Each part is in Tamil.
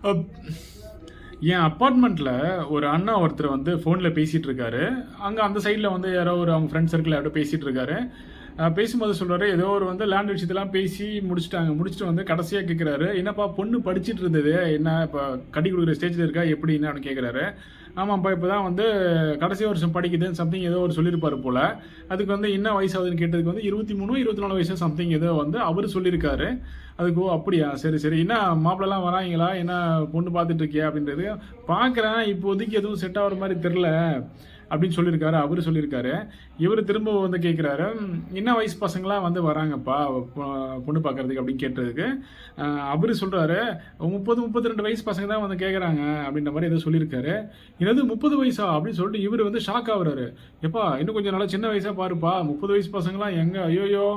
அப் என் அப்பார்ட்மெண்ட்டில் ஒரு அண்ணா ஒருத்தர் வந்து ஃபோனில் பேசிகிட்டு இருக்காரு. அங்கே அந்த சைடில் வந்து யாரோ ஒரு அவங்க ஃப்ரெண்ட் சர்க்கிள் யாரோ பேசிகிட்டு இருக்காரு. பேசும்போது சொல்கிறாரு, ஏதோ ஒரு வந்து லேண்ட் விஷயத்தெல்லாம் பேசி முடிச்சுட்டாங்க. முடிச்சுட்டு வந்து கடைசியாக கேட்குறாரு, என்னப்பா பொண்ணு படிச்சுட்டு இருந்தது, என்ன இப்போ கட்டி கொடுக்குற ஸ்டேஜில் இருக்கா எப்படின்னு அப்படின்னு கேட்குறாரு. ஆமாப்பா இப்போ தான் வந்து கடைசி வருஷம் படிக்குதுன்னு சம்திங் ஏதோ ஒரு சொல்லியிருப்பாரு போல். அதுக்கு வந்து என்ன வயசு ஆகுதுன்னு கேட்டதுக்கு வந்து 23 24 வயசு சம்திங் ஏதோ வந்து அவர் சொல்லியிருக்காரு. அதுக்கு ஓ அப்படியா, சரி சரி, என்ன மாப்பிள்ளலாம் வராங்களா, என்ன பொண்ணு பார்த்துட்டு இருக்கியா அப்படின்றது. பார்க்குறேன், இப்போதைக்கு எதுவும் செட் ஆகிற மாதிரி தெரில அப்படின்னு சொல்லியிருக்காரு. அவர் சொல்லியிருக்காரு. இவர் திரும்ப வந்து கேட்குறாரு, என்ன வயசு பசங்களாம் வந்து வராங்கப்பா பொண்ணு பார்க்குறதுக்கு அப்படின்னு கேட்டதுக்கு அவர் சொல்கிறாரு, 30-32 வயசு பசங்க தான் வந்து கேட்குறாங்க அப்படின்ற மாதிரி ஏதோ சொல்லியிருக்காரு. என்னது 30 வயசா அப்படின்னு சொல்லிட்டு இவர் வந்து ஷாக் ஆகுறாரு. எப்பா இன்னும் கொஞ்சம் நல்லா சின்ன வயசாக பாருப்பா, 30 வயசு பசங்களாம் எங்கே, ஐயோயோ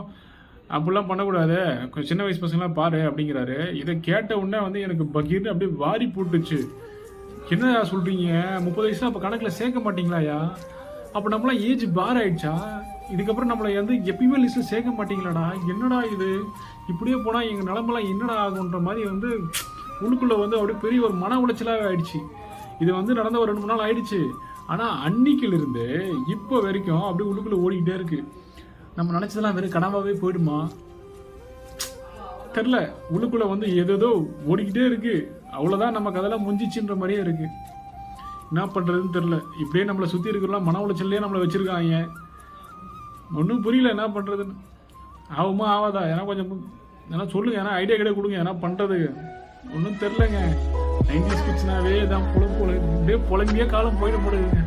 அப்படிலாம் பண்ணக்கூடாது, கொஞ்சம் சின்ன வயசு பசங்களாம் பாரு அப்படிங்கிறாரு. இதை கேட்ட உடனே வந்து எனக்கு பகீர்னு அப்படியே வாரி போட்டுச்சு. என்னடா சொல்கிறீங்க, 30 வயசு அப்போ கணக்கில் சேர்க்க மாட்டீங்களாயா? அப்போ நம்மளாம் ஏஜ் பார் ஆயிடுச்சா? இதுக்கப்புறம் நம்மளை வந்து எப்பயுமே லிஸ்ட்டில் சேர்க்க மாட்டீங்களாடா? என்னடா இது, இப்படியே போனால் எங்கள் நிலமெல்லாம் என்னடா ஆகுன்ற மாதிரி வந்து உள்ளுக்குள்ளே வந்து அப்படியே பெரிய ஒரு மன உளைச்சலாகவே ஆயிடுச்சு. இது வந்து நடந்த ஒரு 2-3 நாள் ஆயிடுச்சு. ஆனால் அன்னைக்கிலிருந்து இப்போ வரைக்கும் அப்படியே உள்ளுக்குள்ளே ஓடிக்கிட்டே இருக்கு. நம்ம நினச்சதெல்லாம் வெறும் கனவாகவே போயிடுமா தெரில. உள்ளுக்குள்ளே வந்து ஏதேதோ ஓடிக்கிட்டே இருக்கு. அவ்வளோதான், நமக்கு அதெல்லாம் முடிஞ்சிச்சுன்ற மாதிரியே இருக்கு. என்ன பண்ணுறதுன்னு தெரில. இப்படியே நம்மளை சுற்றி இருக்கிறலாம் மன உளைச்சல்லையே நம்மளை வச்சுருக்காங்க. ஒன்றும் புரியல என்ன பண்ணுறதுன்னு. ஆகுமா ஆகாதா, ஏன்னா கொஞ்சம் ஏன்னா சொல்லுங்கள், ஏன்னா ஐடியா கிடையாது கொடுங்க, ஏன்னா பண்ணுறது ஒன்றும் தெரிலங்க. 90s கிட்ஸ்னாவே தான் இப்படியே புலம்பியே காலம் போயிட போடுதுங்க.